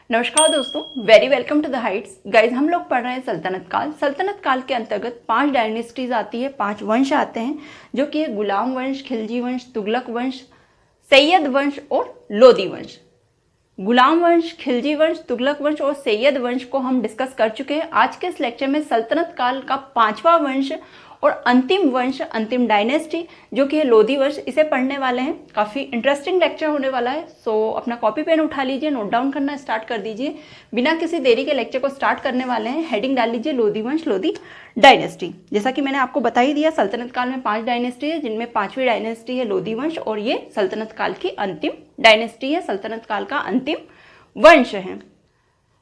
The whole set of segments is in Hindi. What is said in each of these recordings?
नमस्कार दोस्तों, very welcome to the heights. Guys हम लोग पढ़ रहे हैं सल्तनत काल। सल्तनत काल के अंतर्गत 5 डायनेस्टीज आती है, 5 वंश आते हैं, जो कि है गुलाम वंश, खिलजी वंश, तुगलक वंश, सैयद वंश और लोदी वंश। गुलाम वंश, खिलजी वंश, तुगलक वंश और सैयद वंश को हम डिस्कस कर चुके हैं। आज के इस लेक्चर में सल्तनत काल का 5वां वंश और अंतिम वंश, अंतिम डायनेस्टी जो कि है लोदी वंश, इसे पढ़ने वाले हैं। काफ़ी इंटरेस्टिंग लेक्चर होने वाला है। सो अपना कॉपी पेन उठा लीजिए, नोट डाउन करना स्टार्ट कर दीजिए। बिना किसी देरी के लेक्चर को स्टार्ट करने वाले हैं। हेडिंग डाल लीजिए लोदी वंश, लोदी डायनेस्टी। जैसा कि मैंने आपको बता ही दिया, सल्तनत काल में 5 डायनेस्टी है, जिनमें 5वीं डायनेस्टी है लोदी वंश और ये सल्तनत काल की अंतिम डायनेस्टी है, सल्तनत काल का अंतिम वंश है।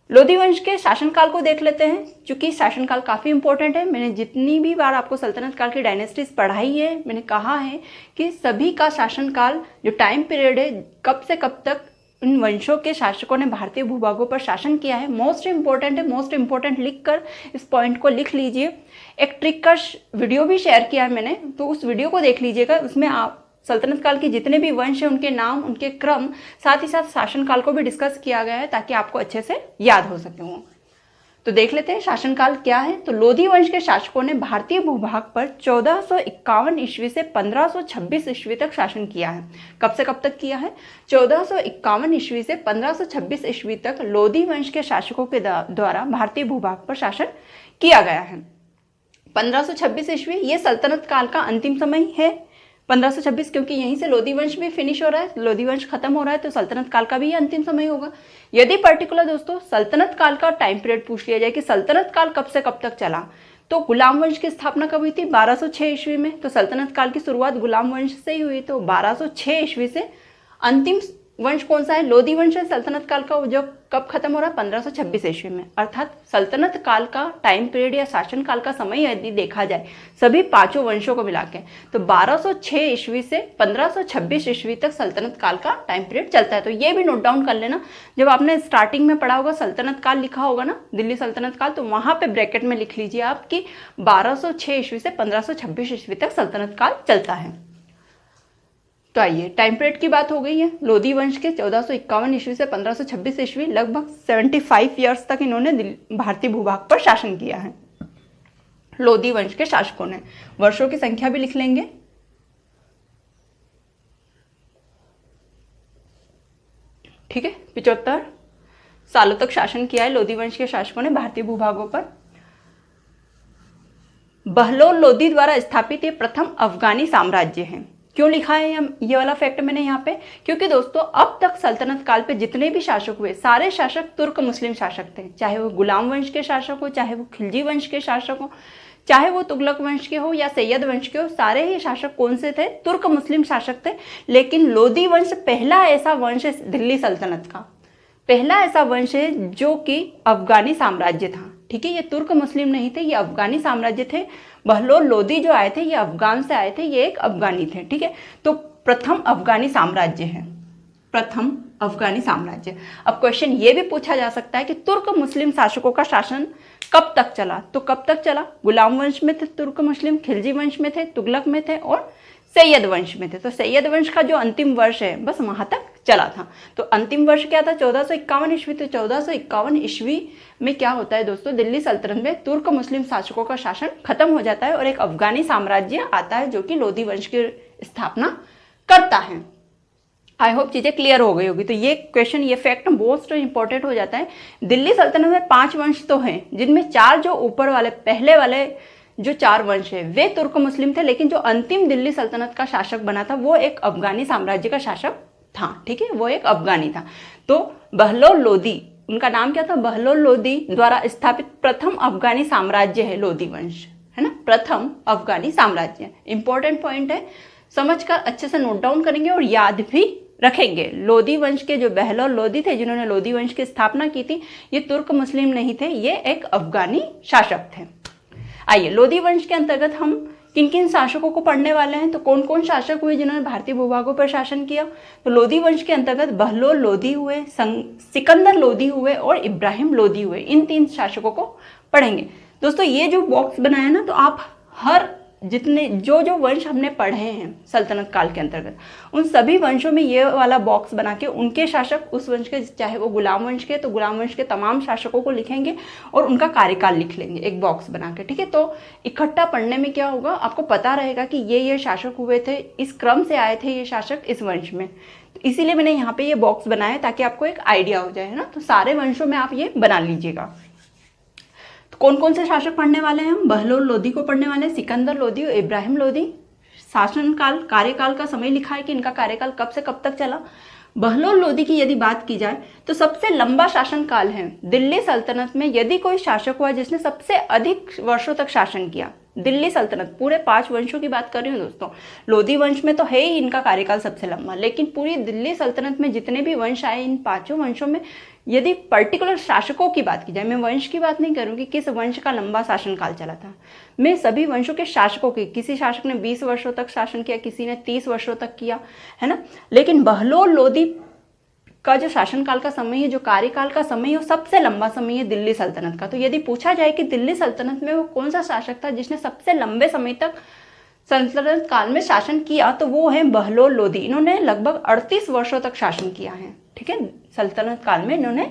लोदी वंश के शासनकाल को देख लेते हैं, क्योंकि शासनकाल काफ़ी इंपॉर्टेंट है। मैंने जितनी भी बार आपको सल्तनत काल की डायनेस्टीज पढ़ाई है, मैंने कहा है कि सभी का शासनकाल जो टाइम पीरियड है, कब से कब तक इन वंशों के शासकों ने भारतीय भूभागों पर शासन किया है, मोस्ट इंपॉर्टेंट है। मोस्ट इंपॉर्टेंट लिख कर इस पॉइंट को लिख लीजिए। एक ट्रिक का वीडियो भी शेयर किया है मैंने, तो उस वीडियो को देख लीजिएगा। उसमें आप सल्तनत काल के जितने भी वंश हैं, उनके नाम, उनके क्रम, साथ ही साथ शासनकाल को भी डिस्कस किया गया है, ताकि आपको अच्छे से याद हो सके वो। तो देख लेते हैं शासनकाल क्या है। तो लोदी वंश के शासकों ने भारतीय भूभाग पर 1451 ईस्वी से 1526 ईस्वी तक शासन किया है। कब से कब तक किया है? 1451 ईस्वी से 1526 ईस्वी तक लोदी वंश के शासकों के द्वारा भारतीय भूभाग पर शासन किया गया है। 1526 ईस्वी ये सल्तनत काल का अंतिम समय है। 1526 क्योंकि यहीं से लोदी वंश भी फिनिश हो रहा है, लोदी वंश खत्म हो रहा है, तो सल्तनत काल का भी ये अंतिम समय होगा। यदि पर्टिकुलर दोस्तों सल्तनत काल का टाइम पीरियड पूछ लिया जाए कि सल्तनत काल कब से कब तक चला, तो गुलाम वंश की स्थापना कब हुई थी? 1206 ईस्वी में। तो सल्तनत काल की शुरुआत गुलाम वंश से ही हुई। तो 1206 ईस्वी से अंतिम वंश कौन सा है? लोदी वंश है सल्तनत काल का, जो कब खत्म हो रहा है? 1526 ईस्वी में। अर्थात सल्तनत काल का टाइम पीरियड या शासन काल का समय यदि देखा जाए सभी 5 वंशों को मिला के, तो 1206 ईस्वी से 1526 ईस्वी तक सल्तनत काल का टाइम पीरियड चलता है। तो ये भी नोट डाउन कर लेना। जब आपने स्टार्टिंग में पढ़ा होगा सल्तनत काल लिखा होगा ना, दिल्ली सल्तनत काल, तो वहां पे ब्रैकेट में लिख लीजिए आप कि 1206 ईस्वी से 1526 ईस्वी तक सल्तनत काल चलता है। तो आइए, टाइम पीरियड की बात हो गई है। लोदी वंश के 1451 ईस्वी से 1526 ईस्वी, लगभग 75 ईयर्स तक इन्होंने भारतीय भूभाग पर शासन किया है, लोदी वंश के शासकों ने। वर्षों की संख्या भी लिख लेंगे। ठीक है, 75 सालों तक शासन किया है लोदी वंश के शासकों ने भारतीय भूभागों पर। बहलोल लोदी द्वारा स्थापित ये प्रथम अफगानी साम्राज्य है। क्यों लिखा है ये वाला फैक्ट मैंने यहाँ पे? क्योंकि दोस्तों अब तक सल्तनत काल पे जितने भी शासक हुए, सारे शासक तुर्क मुस्लिम शासक थे। चाहे वो गुलाम वंश के शासक हो, चाहे वो खिलजी वंश के शासक हो, चाहे वो तुगलक वंश के हो या सैयद वंश के हो, सारे ही शासक कौन से थे? तुर्क मुस्लिम शासक थे। लेकिन लोदी वंश पहला ऐसा वंश है, दिल्ली सल्तनत का पहला ऐसा वंश है जो कि अफगानी साम्राज्य था। ठीक है, ये तुर्क मुस्लिम नहीं थे, ये अफगानी साम्राज्य थे। बहलोल लोदी जो आए थे ये अफगान से आए थे, ये एक अफगानी थे। ठीक है, तो प्रथम अफगानी साम्राज्य है, प्रथम अफगानी साम्राज्य। अब क्वेश्चन ये भी पूछा जा सकता है कि तुर्क मुस्लिम शासकों का शासन कब तक चला? तो कब तक चला? गुलाम वंश में थे तुर्क मुस्लिम, खिलजी वंश में थे, तुगलक में थे और सैयद वंश में थे। तो सैयद वंश का जो अंतिम वर्ष है बस वहां तक चला था। तो अंतिम वर्ष क्या था? 1451 ईस्वी। तो 1451 ईस्वी में क्या होता है दोस्तों? दिल्ली सल्तनत में तुर्क मुस्लिम शासकों का शासन खत्म हो जाता है और एक अफगानी साम्राज्य आता है, जो कि लोदी वंश की स्थापना करता है। आई होप चीजें क्लियर हो गई होगी। तो ये क्वेश्चन, ये फैक्ट मोस्ट इंपॉर्टेंट हो जाता है। दिल्ली सल्तनत में 5 वंश तो हैं, जिनमें 4 जो ऊपर वाले पहले वाले जो 4 वंश है वे तुर्क मुस्लिम थे, लेकिन जो अंतिम दिल्ली सल्तनत का शासक बना था वो एक अफगानी साम्राज्य का शासक था। ठीक है, वो एक अफगानी था। तो बहलोल लोदी, उनका नाम क्या था? बहलोल लोदी द्वारा स्थापित प्रथम अफगानी साम्राज्य है लोदी वंश, है ना, प्रथम अफगानी साम्राज्य। इंपॉर्टेंट पॉइंट है, समझकर अच्छे से नोट डाउन करेंगे और याद भी रखेंगे। लोदी वंश के जो बहलोल लोदी थे, जिन्होंने लोदी वंश की स्थापना की थी, ये तुर्क मुस्लिम नहीं थे, ये एक अफगानी शासक थे। आइए, लोदी वंश के अंतर्गत हम किन किन शासकों को पढ़ने वाले हैं। तो कौन कौन शासक हुए जिन्होंने भारतीय भूभागों पर शासन किया? तो लोदी वंश के अंतर्गत बहलोल लोदी हुए, सिकंदर लोदी हुए और इब्राहिम लोदी हुए। इन 3 शासकों को पढ़ेंगे। दोस्तों ये जो बॉक्स बनाया ना, तो आप हर जितने जो जो वंश हमने पढ़े हैं सल्तनत काल के अंतर्गत, उन सभी वंशों में ये वाला बॉक्स बना के उनके शासक, उस वंश के, चाहे वो गुलाम वंश के तो गुलाम वंश के तमाम शासकों को लिखेंगे और उनका कार्यकाल लिख लेंगे एक बॉक्स बना के, ठीक है। तो इकट्ठा पढ़ने में क्या होगा, आपको पता रहेगा कि ये शासक हुए थे, इस क्रम से आए थे ये शासक इस वंश में। तो इसीलिए मैंने यहाँ पे ये बॉक्स बनाया ताकि आपको एक आइडिया हो जाए, है ना। तो सारे वंशों में आप ये बना लीजिएगा। कौन कौन से शासक पढ़ने वाले हैं हम? बहलोल लोदी को पढ़ने वाले हैं, सिकंदर लोदी और इब्राहिम लोदी। शासनकाल, कार्यकाल का समय लिखा है कि इनका कार्यकाल कब से कब तक चला। बहलोल लोदी की यदि बात की जाए तो सबसे लंबा शासनकाल है दिल्ली सल्तनत में। यदि कोई शासक हुआ जिसने सबसे अधिक वर्षों तक शासन किया, दिल्ली सल्तनत, पूरे 5 वंशों की बात कर रही हूँ दोस्तों। लोदी वंश में तो है ही इनका कार्यकाल सबसे लंबा, लेकिन पूरी दिल्ली सल्तनत में जितने भी वंश आए, इन 5 वंशों में यदि पर्टिकुलर शासकों की बात की जाए, मैं वंश की बात नहीं करूँगी किस वंश का लंबा शासनकाल चला था, मैं सभी वंशों के शासकों की, किसी शासक ने 20 वर्षों तक शासन किया, किसी ने 30 वर्षों तक किया, है ना। लेकिन बहलोल लोदी का जो शासनकाल का समय है, जो कार्यकाल का समय है, वो सबसे लंबा समय है दिल्ली सल्तनत का। तो यदि पूछा जाए कि दिल्ली सल्तनत में वो कौन सा शासक था जिसने सबसे लंबे समय तक सल्तनत काल में शासन किया, तो वो है बहलोल लोदी। इन्होंने लगभग 38 वर्षों तक शासन किया है, ठीक है। सल्तनत काल में इन्होंने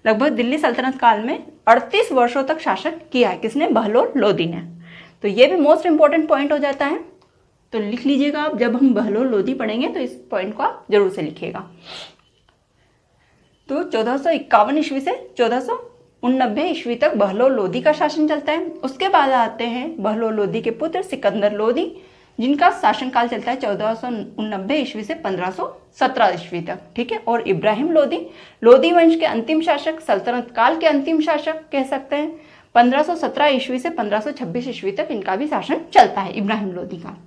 लगभग, दिल्ली सल्तनत काल में 38 वर्षों तक शासन किया है। किसने? बहलोल लोदी ने। तो ये भी मोस्ट इंपॉर्टेंट पॉइंट हो जाता है, तो लिख लीजिएगा आप। जब हम बहलोल लोदी पढ़ेंगे तो इस पॉइंट को आप जरूर से लिखिएगा। तो 1451 ईस्वी से 1489 ईस्वी तक बहलोल लोदी का शासन चलता है। उसके बाद आते हैं बहलोल लोदी के पुत्र सिकंदर लोदी, जिनका शासनकाल चलता है 1489 ईस्वी से 1517 ईस्वी तक, ठीक है। और इब्राहिम लोदी, लोदी वंश के अंतिम शासक, सल्तनत काल के अंतिम शासक कह सकते हैं। 1517 ईस्वी से 1526 ईस्वी तक इनका भी शासन चलता है, इब्राहिम लोदी का,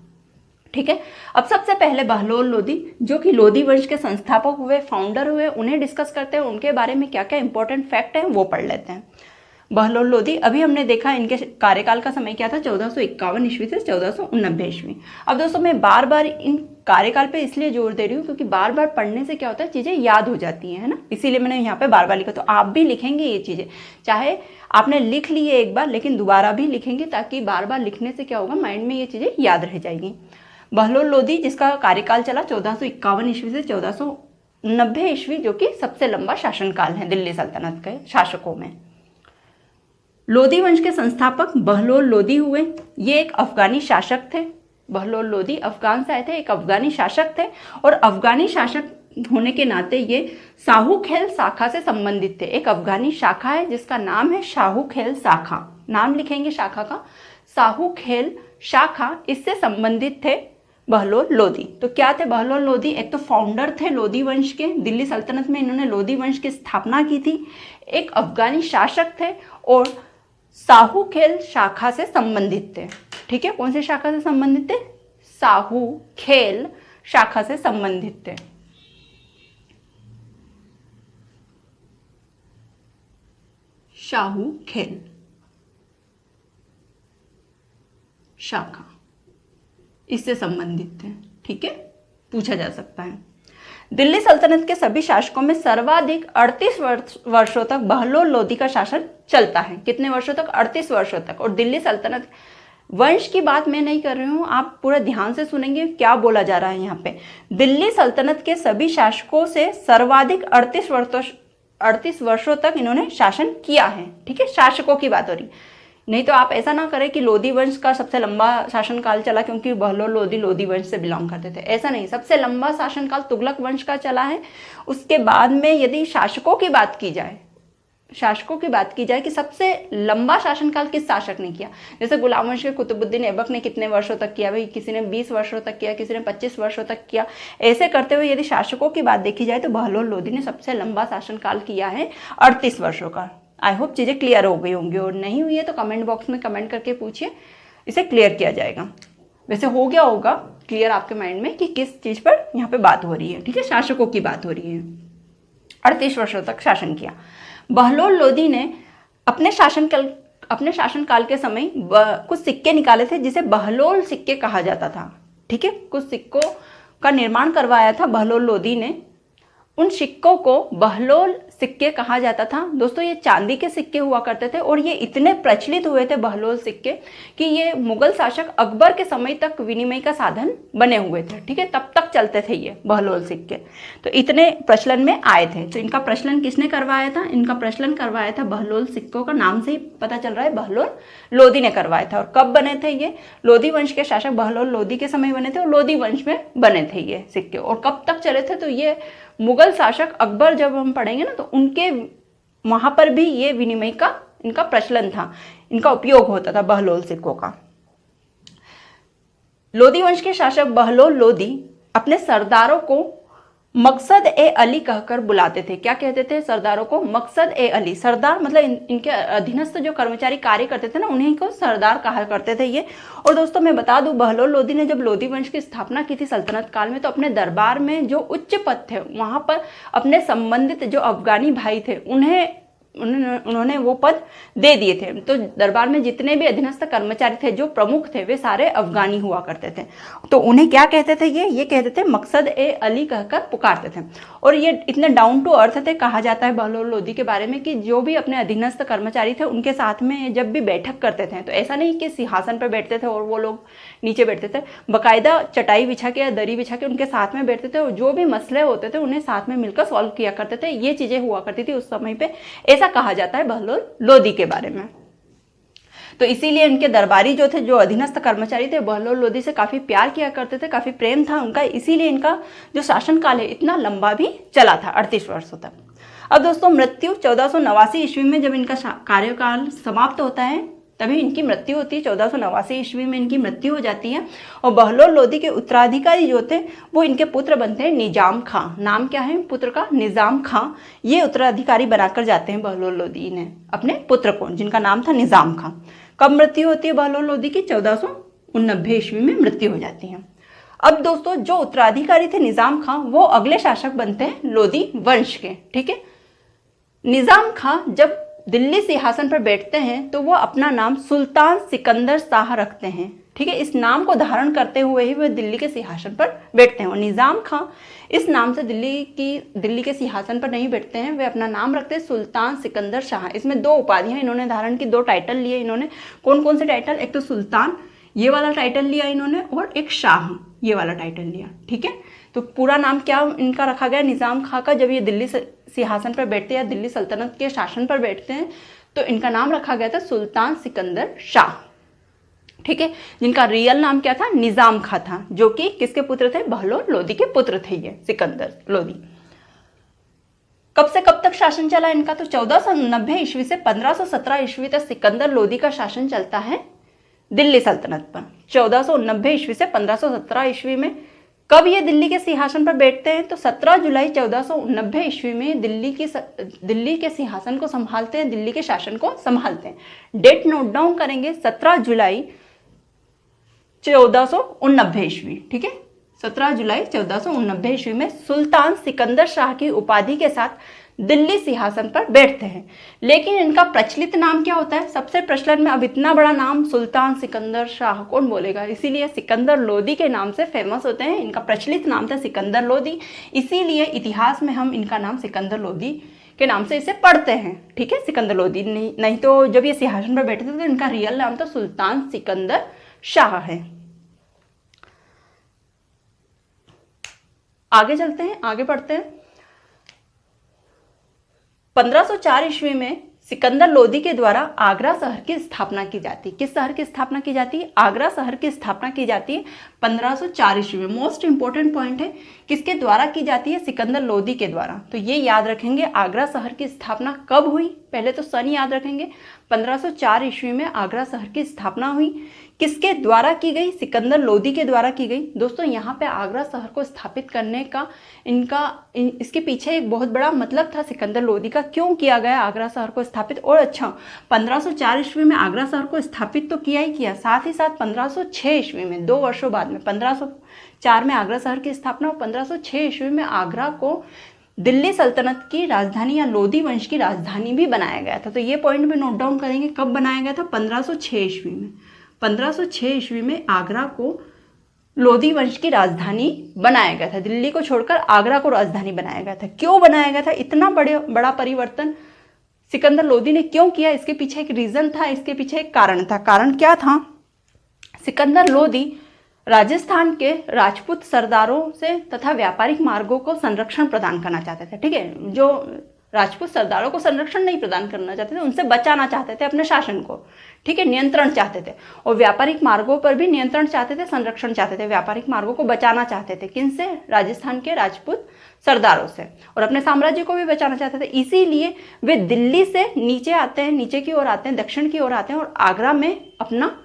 ठीक है। अब सबसे पहले बहलोल लोदी, जो कि लोदी वंश के संस्थापक हुए, फाउंडर हुए, उन्हें डिस्कस करते हैं। उनके बारे में क्या क्या इंपॉर्टेंट फैक्ट है वो पढ़ लेते हैं। बहलोल लोदी, अभी हमने देखा इनके कार्यकाल का समय क्या था, 1451 ईस्वी से 1489 ईस्वी। अब दोस्तों मैं बार बार इन कार्यकाल पे इसलिए जोर दे रही हूँ क्योंकि बार बार पढ़ने से क्या होता है, चीज़ें याद हो जाती हैं, है ना। इसीलिए मैंने यहाँ पे बार बार लिखा। तो आप भी लिखेंगे ये चीज़ें, चाहे आपने लिख ली है एक बार, लेकिन दोबारा भी लिखेंगे, ताकि बार बार लिखने से क्या होगा, माइंड में ये चीज़ें याद रह जाएगी। बहलोल लोदी, जिसका कार्यकाल चला 1451 ईस्वी से 1490 ईस्वी, जो कि सबसे लंबा शासनकाल है दिल्ली सल्तनत के शासकों में। लोदी वंश के संस्थापक बहलोल लोदी हुए। ये एक अफगानी शासक थे। बहलोल लोदी अफगान से आए थे, एक अफगानी शासक थे, और अफगानी शासक होने के नाते ये शाहूखेल शाखा से संबंधित थे। एक अफगानी शाखा है जिसका नाम है शाहूखेल शाखा, नाम लिखेंगे शाखा का, शाहूखेल शाखा, इससे संबंधित थे बहलोल लोदी। तो क्या थे बहलोल लोदी? एक तो फाउंडर थे लोदी वंश के, दिल्ली सल्तनत में इन्होंने लोदी वंश की स्थापना की थी। एक अफगानी शासक थे और शाहूखेल शाखा से संबंधित थे, ठीक है। कौन से शाखा से संबंधित थे? शाहूखेल शाखा से संबंधित थे। शाहूखेल शाखा, इससे संबंधित थे, ठीक है, पूछा जा सकता है। दिल्ली सल्तनत के सभी शासकों में सर्वाधिक 38 वर्षों तक बहलोल लोदी का शासन चलता है। कितने वर्षों तक? 38 वर्षों तक। और दिल्ली सल्तनत वंश की बात मैं नहीं कर रही हूँ, आप पूरा ध्यान से सुनेंगे क्या बोला जा रहा है यहाँ पे। दिल्ली सल्तनत के सभी शासकों से सर्वाधिक 38 वर्षों तक इन्होंने शासन किया है, ठीक है, शासकों की बात हो रही। नहीं तो आप ऐसा ना करें कि लोदी वंश का सबसे लंबा शासनकाल चला क्योंकि बहलोल लोदी वंश से बिलोंग करते थे, ऐसा नहीं। सबसे लंबा शासनकाल तुगलक वंश का चला है। उसके बाद में यदि शासकों की बात की जाए, कि सबसे लंबा शासनकाल किस शासक ने किया, जैसे गुलाम वंश के कुतुबुद्दीन ऐबक ने कितने वर्षों तक किया, भाई किसी ने 20 वर्षों तक किया, किसी ने 25 वर्षों तक किया। ऐसे करते हुए यदि शासकों की बात देखी जाए तो बहलोल लोदी ने सबसे लंबा शासनकाल किया है 38 वर्षों का। आई होप चीज़ें क्लियर हो गई होंगी, और नहीं हुई है तो कमेंट बॉक्स में कमेंट करके पूछिए, इसे क्लियर किया जाएगा। वैसे हो गया होगा क्लियर आपके माइंड में कि किस चीज़ पर यहाँ पे बात हो रही है, ठीक है, शासकों की बात हो रही है। 38 वर्षों तक शासन किया। बहलोल लोदी ने अपने शासनकाल के समय कुछ सिक्के निकाले थे जिसे बहलोल सिक्के कहा जाता था, ठीक है। कुछ सिक्कों का निर्माण करवाया था बहलोल लोदी ने। उन सिक्कों को बहलोल सिक्के कहा जाता था। दोस्तों ये चांदी के सिक्के हुआ करते थे और ये इतने प्रचलित हुए थे बहलोल सिक्के कि ये मुगल शासक अकबर के समय तक विनिमय का साधन बने हुए थे। ठीक है, तब तक चलते थे ये बहलोल सिक्के, तो इतने प्रचलन में आए थे। तो इनका प्रचलन किसने करवाया था? इनका प्रचलन करवाया था बहलोल सिक्कों का नाम से ही पता चल रहा है, बहलोल लोदी ने करवाया था। और कब बने थे ये? लोदी वंश के शासक बहलोल लोदी के समय बने थे और लोदी वंश में बने थे ये सिक्के। और कब तक चले थे? तो ये मुगल शासक अकबर, जब हम पढ़ेंगे ना, तो उनके वहां पर भी ये विनिमय का इनका प्रचलन था, इनका उपयोग होता था बहलोल सिक्कों का। लोदी वंश के शासक बहलोल लोदी अपने सरदारों को मकसद ए अली कहकर बुलाते थे। क्या कहते थे सरदारों को? मकसद ए अली। सरदार मतलब इनके अधीनस्थ जो कर्मचारी कार्य करते थे ना, उन्हीं को सरदार कहा करते थे ये। और दोस्तों मैं बता दूं, बहलोल लोदी ने जब लोदी वंश की स्थापना की थी सल्तनत काल में, तो अपने दरबार में जो उच्च पद थे वहां पर अपने संबंधित जो अफगानी भाई थे उन्होंने वो पद दे दिए थे। तो दरबार में जितने भी अधीनस्थ कर्मचारी थे, जो प्रमुख थे, वे सारे अफगानी हुआ करते थे। तो उन्हें क्या कहते थे? ये कहते थे मकसद ए अली कहकर पुकारते थे। और ये इतने डाउन टू अर्थ थे। कहा जाता है बहलोल लोदी के बारे में कि जो भी अपने अधीनस्थ कर्मचारी थे उनके साथ में जब भी बैठक करते थे, तो ऐसा नहीं कि सिंहासन पर बैठते थे और वो लोग नीचे बैठते थे, बाकायदा चटाई बिछा के या दरी बिछा के उनके साथ में बैठते थे और जो भी मसले होते थे उन्हें साथ में मिलकर सॉल्व किया करते थे। ये चीजें हुआ करती थी उस समय पे, ऐसा कहा जाता है बहलोल लोदी के बारे में। तो इसीलिए उनके दरबारी जो थे, जो अधीनस्थ कर्मचारी थे, बहलोल लोदी से काफी प्यार किया करते थे, काफी प्रेम था उनका। इसीलिए इनका जो शासनकाल है इतना लंबा भी चला था, 38 वर्षों तक। अब दोस्तों मृत्यु 1489 ईस्वी में जब इनका कार्यकाल समाप्त होता है, तभी इनकी मृत्यु होती है। 1489 ईस्वी में इनकी मृत्यु हो जाती है। और बहलोल लोदी के उत्तराधिकारी जो थे वो इनके पुत्र बनते हैं निजाम खां। नाम क्या है पुत्र का? निजाम खां। ये उत्तराधिकारी बनाकर जाते हैं बहलोल लोदी ने अपने पुत्र को, जिनका नाम था निजाम खां। कब मृत्यु होती है बहलोल लोदी की? 1489 ईस्वी में मृत्यु हो जाती है। अब दोस्तों जो उत्तराधिकारी थे निजाम खां, वो अगले शासक बनते हैं लोदी वंश के। ठीक है, निजाम खां जब दिल्ली सिंहासन पर बैठते हैं तो वो अपना नाम सुल्तान सिकंदर शाह रखते हैं। ठीक है, इस नाम को धारण करते हुए ही वे दिल्ली के सिंहासन पर बैठते हैं। और निजाम खां इस नाम से दिल्ली के सिंहासन पर नहीं बैठते हैं, वे अपना नाम रखते हैं सुल्तान सिकंदर शाह। इसमें 2 उपाधियां इन्होंने धारण की, 2 टाइटल लिए इन्होंने। कौन कौन से टाइटल? एक तो सुल्तान, ये वाला टाइटल लिया इन्होंने, और एक शाह, ये वाला टाइटल लिया। ठीक है, तो पूरा नाम क्या इनका रखा गया निजाम खां का? जब ये दिल्ली सिंहासन पर बैठते हैं या दिल्ली सल्तनत के शासन पर बैठते हैं, तो इनका नाम रखा गया था सुल्तान सिकंदर शाह। ठीक है, जिनका रियल नाम क्या था? निजाम खां था, जो कि किसके पुत्र थे? बहलोल लोदी के पुत्र थे ये सिकंदर लोदी। कब से कब तक शासन चला इनका? तो 1490 ईस्वी से 1517 ईस्वी तक सिकंदर लोदी का शासन चलता है दिल्ली सल्तनत पर। 1490 ईस्वी से 1517 ईस्वी में कब ये दिल्ली के सिंहासन पर बैठते हैं? तो 17 जुलाई 1490 ईस्वी में दिल्ली के सिंहासन को संभालते हैं, दिल्ली के शासन को संभालते हैं। डेट नोट डाउन करेंगे, 17 जुलाई 1489 ईस्वी। ठीक है, 17 जुलाई 1489 ईस्वी में सुल्तान सिकंदर शाह की उपाधि के साथ दिल्ली सिंहासन पर बैठते हैं। लेकिन इनका प्रचलित नाम क्या होता है? सबसे प्रचलन में अब इतना बड़ा नाम सुल्तान सिकंदर शाह कौन बोलेगा? इसीलिए सिकंदर लोदी के नाम से फेमस होते हैं। इनका प्रचलित नाम था सिकंदर लोदी, इसीलिए इतिहास में हम इनका नाम सिकंदर लोदी के नाम से इसे पढ़ते हैं। ठीक है, सिकंदर लोदी नहीं तो जब ये सिंहासन पर बैठे थे तो इनका रियल नाम तो सुल्तान सिकंदर शाह है। आगे चलते हैं, आगे पढ़ते हैं। 1504 ईस्वी में सिकंदर लोदी के द्वारा आगरा शहर की स्थापना की जाती है। किस शहर की स्थापना की जाती है? आगरा शहर की स्थापना की जाती है 1504 ईस्वी में। मोस्ट इंपोर्टेंट पॉइंट है, किसके द्वारा की जाती है? सिकंदर लोदी के द्वारा। तो ये याद रखेंगे, आगरा शहर की स्थापना कब हुई? पहले तो सन याद रखेंगे, 1504 ईस्वी में आगरा शहर की स्थापना हुई। किसके द्वारा की गई? सिकंदर लोदी के द्वारा की गई। दोस्तों यहाँ पे आगरा शहर को स्थापित करने का इसके पीछे एक बहुत बड़ा मतलब था सिकंदर लोदी का, क्यों किया गया आगरा शहर को स्थापित। और अच्छा, 1504 ईस्वी में आगरा शहर को स्थापित तो किया ही किया, साथ ही साथ 1506 ईस्वी में, 2 वर्षों बाद में, 1504 में आगरा शहर की स्थापना और 1506 ईस्वी में आगरा को दिल्ली सल्तनत की राजधानी या लोदी वंश की राजधानी भी बनाया गया था। तो ये पॉइंट भी नोट डाउन करेंगे, कब बनाया गया था? 1506 ईस्वी में। 1506 ईस्वी में आगरा को लोधी वंश की राजधानी बनाया गया था। दिल्ली को छोड़कर आगरा को राजधानी बनाया गया था। क्यों बनाया गया था? इतना बड़ा परिवर्तन सिकंदर लोधी ने क्यों किया? इसके पीछे एक रीजन था, इसके पीछे एक कारण था। कारण क्या था? सिकंदर लोधी राजस्थान के राजपूत सरदारों से तथा व्यापारिक मार्गों को संरक्षण प्रदान करना चाहते थे। ठीक है, जो राजपूत सरदारों को संरक्षण नहीं प्रदान करना चाहते थे, उनसे बचाना चाहते थे अपने शासन को। ठीक है, नियंत्रण चाहते थे, और व्यापारिक मार्गों पर भी नियंत्रण चाहते थे, संरक्षण चाहते थे। व्यापारिक मार्गों को बचाना चाहते थे। किनसे? राजस्थान के राजपूत सरदारों से, और अपने साम्राज्य को भी बचाना चाहते थे। इसीलिए वे दिल्ली से नीचे आते हैं, नीचे की ओर आते हैं, दक्षिण की ओर आते हैं, और आगरा में अपना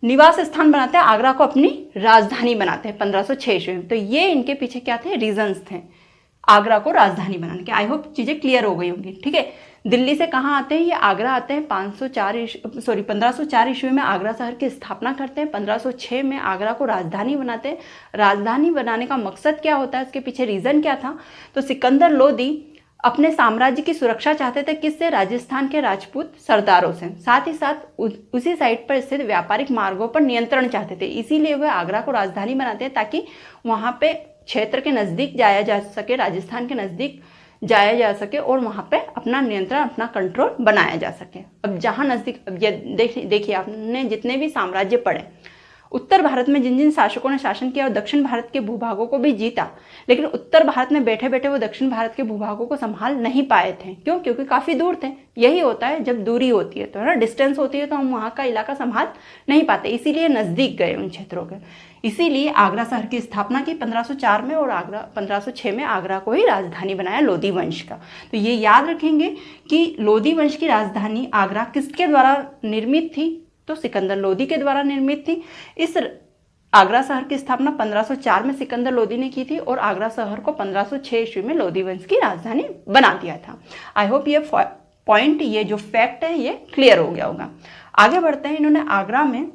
निवास स्थान बनाते हैं, आगरा को अपनी राजधानी बनाते हैं 1506 ईस्वी में। तो ये इनके पीछे क्या थे? रीजंस थे आगरा को राजधानी बनाने के। आई होप चीजें क्लियर हो गई होंगी। ठीक है, दिल्ली से कहाँ आते हैं? ये आगरा आते हैं 1504 ईस्वी में आगरा शहर की स्थापना करते हैं। 1506 में आगरा को राजधानी बनाते हैं। राजधानी बनाने का मकसद क्या होता है? इसके पीछे रीजन क्या था? तो सिकंदर लोधी अपने साम्राज्य की सुरक्षा चाहते थे। किससे? राजस्थान के राजपूत सरदारों से। साथ ही साथ उसी साइड पर स्थित व्यापारिक मार्गों पर नियंत्रण चाहते थे। इसीलिए वे आगरा को राजधानी बनाते हैं, ताकि वहाँ पे क्षेत्र के नज़दीक जाया जा सके, राजस्थान के नज़दीक जाया जा सके, और वहाँ पे अपना नियंत्रण, अपना कंट्रोल बनाया जा सके। अब जहाँ नज़दीक, अब ये देखिए आपने जितने भी साम्राज्य पढ़े, उत्तर भारत में जिन जिन शासकों ने शासन किया और दक्षिण भारत के भूभागों को भी जीता, लेकिन उत्तर भारत में बैठे बैठे वो दक्षिण भारत के भूभागों को संभाल नहीं पाए थे। क्यों? क्योंकि काफ़ी दूर थे। यही होता है जब दूरी होती है, तो है ना, डिस्टेंस होती है, तो हम वहाँ का इलाका संभाल नहीं पाते, इसीलिए नज़दीक गए उन क्षेत्रों के। इसीलिए आगरा शहर की स्थापना की 1504 में, और आगरा 1506 में आगरा को ही राजधानी बनाया लोधी वंश का। तो ये याद रखेंगे कि लोधी वंश की राजधानी आगरा किसके द्वारा निर्मित थी? तो सिकंदर लोधी के द्वारा निर्मित थी। इस आगरा शहर की स्थापना 1504 में सिकंदर लोधी ने की थी, और आगरा शहर को 1506 ईस्वी में लोधी वंश की राजधानी बना दिया था। आई होप ये पॉइंट, ये जो फैक्ट है, ये क्लियर हो गया होगा। आगे बढ़ते हैं। इन्होंने आगरा में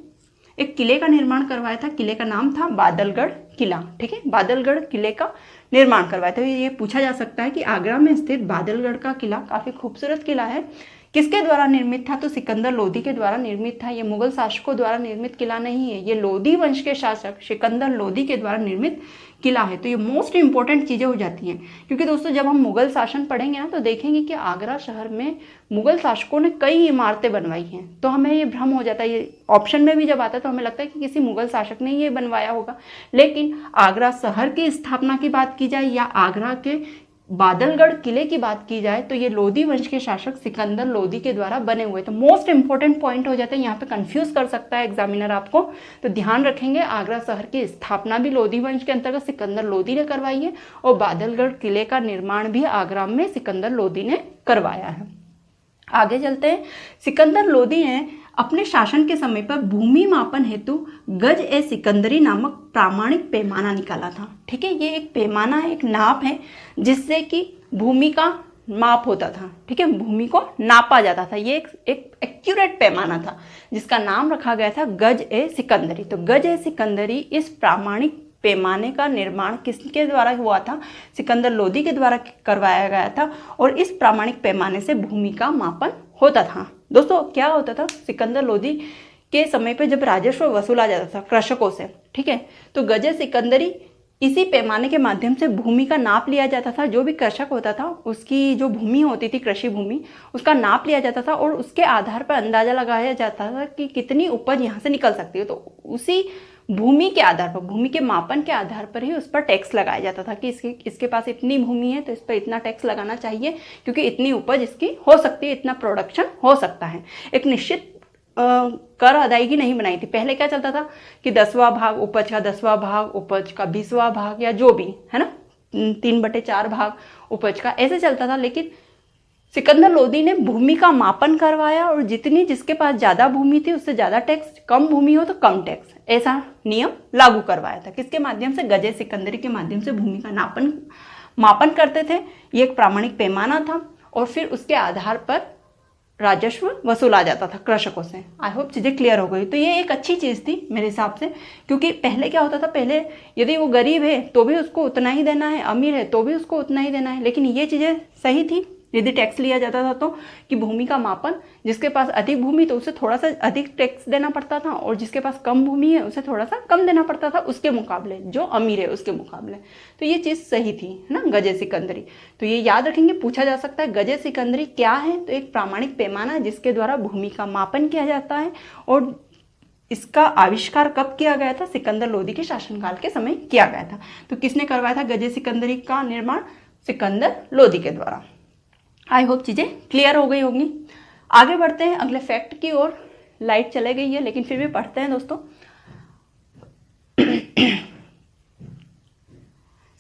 एक किले का निर्माण करवाया था। किले का नाम था बादलगढ़ किला। ठीक है, बादलगढ़ किले का निर्माण करवाया था। ये पूछा जा सकता है कि आगरा में स्थित बादलगढ़ का किला काफी खूबसूरत किला है, किसके द्वारा निर्मित था? तो सिकंदर लोधी के द्वारा निर्मित था। ये मुगल शासकों द्वारा निर्मित किला नहीं है, ये लोधी वंश के शासक सिकंदर लोधी के द्वारा निर्मित किला है। तो ये मोस्ट इंपॉर्टेंट चीज़ें हो जाती हैं, क्योंकि दोस्तों जब हम मुगल शासन पढ़ेंगे ना, तो देखेंगे कि आगरा शहर में मुगल शासकों ने कई इमारतें बनवाई हैं। तो हमें ये भ्रम हो जाता है, ये ऑप्शन में भी जब आता है तो हमें लगता है कि किसी मुगल शासक ने ये बनवाया होगा। लेकिन आगरा शहर की स्थापना की बात की जाए या आगरा के बादलगढ़ किले की बात की जाए, तो ये लोधी वंश के शासक सिकंदर लोधी के द्वारा बने हुए। तो मोस्ट इंपॉर्टेंट पॉइंट हो जाते हैं, यहाँ पे कंफ्यूज कर सकता है एग्जामिनर आपको। तो ध्यान रखेंगे, आगरा शहर की स्थापना भी लोधी वंश के अंतर्गत सिकंदर लोधी ने करवाई है, और बादलगढ़ किले का निर्माण भी आगरा में सिकंदर लोधी ने करवाया है। आगे चलते हैं। सिकंदर लोधी ने अपने शासन के समय पर भूमि मापन हेतु गज ए सिकंदरी नामक प्रामाणिक पैमाना निकाला था। ठीक है, ये एक पैमाना है, एक नाप है, जिससे कि भूमि का माप होता था। ठीक है, भूमि को नापा जाता था। ये एक एक्यूरेट पैमाना था, जिसका नाम रखा गया था गज ए सिकंदरी। तो गज ए सिकंदरी, इस प्रामाणिक पैमाने का निर्माण किसके द्वारा हुआ था? सिकंदर लोधी के द्वारा करवाया गया था, और इस प्रामाणिक पैमाने से भूमि का मापन होता था। दोस्तों क्या होता था? सिकंदर लोधी के समय पे जब राजस्व वसूला जाता था कृषकों से, ठीक है, तो गजे सिकंदरी, इसी पैमाने के माध्यम से भूमि का नाप लिया जाता था। जो भी कृषक होता था, उसकी जो भूमि होती थी, कृषि भूमि, उसका नाप लिया जाता था, और उसके आधार पर अंदाजा लगाया जाता था कि कितनी उपज यहाँ से निकल सकती है। तो उसी भूमि के आधार पर, भूमि के मापन के आधार पर ही उस पर टैक्स लगाया जाता था कि इसके पास इतनी भूमि है तो इस पर इतना टैक्स लगाना चाहिए, क्योंकि इतनी उपज इसकी हो सकती है, इतना प्रोडक्शन हो सकता है। एक निश्चित कर अदायगी नहीं बनाई थी। पहले क्या चलता था कि 10वां भाग उपज का, 10वां भाग उपज का, 20वां भाग, या जो भी है ना, 3/4 भाग उपज का, ऐसे चलता था। लेकिन सिकंदर लोधी ने भूमि का मापन करवाया, और जिसके पास ज़्यादा भूमि थी उससे ज़्यादा टैक्स, कम भूमि हो तो कम टैक्स, ऐसा नियम लागू करवाया था। किसके माध्यम से? गजे सिकंदरी के माध्यम से भूमि का मापन करते थे। ये एक प्रामाणिक पैमाना था, और फिर उसके आधार पर राजस्व वसूला जाता था कृषकों से। आई होप चीज़ें क्लियर हो गई। तो ये एक अच्छी चीज़ थी मेरे हिसाब से, क्योंकि पहले क्या होता था, पहले यदि वो गरीब है तो भी उसको उतना ही देना है, अमीर है तो भी उसको उतना ही देना है। लेकिन ये चीज़ें सही थी यदि टैक्स लिया जाता था तो कि भूमि का मापन, जिसके पास अधिक भूमि तो उसे थोड़ा सा अधिक टैक्स देना पड़ता था, और जिसके पास कम भूमि है उसे थोड़ा सा कम देना पड़ता था उसके मुकाबले, जो अमीर है उसके मुकाबले। तो ये चीज़ सही थी, है ना, गजे सिकंदरी। तो ये याद रखेंगे, पूछा जा सकता है गजे सिकंदरी क्या है। तो एक प्रामाणिक पैमाना जिसके द्वारा भूमि का मापन किया जाता है, और इसका आविष्कार कब किया गया था? सिकंदर लोदी के शासनकाल के समय किया गया था। तो किसने करवाया था गजे सिकंदरी का निर्माण? सिकंदर लोदी के द्वारा। आई होप चीज़ें क्लियर हो गई होंगी। आगे बढ़ते हैं अगले फैक्ट की ओर। लाइट चले गई है लेकिन फिर भी पढ़ते हैं दोस्तों।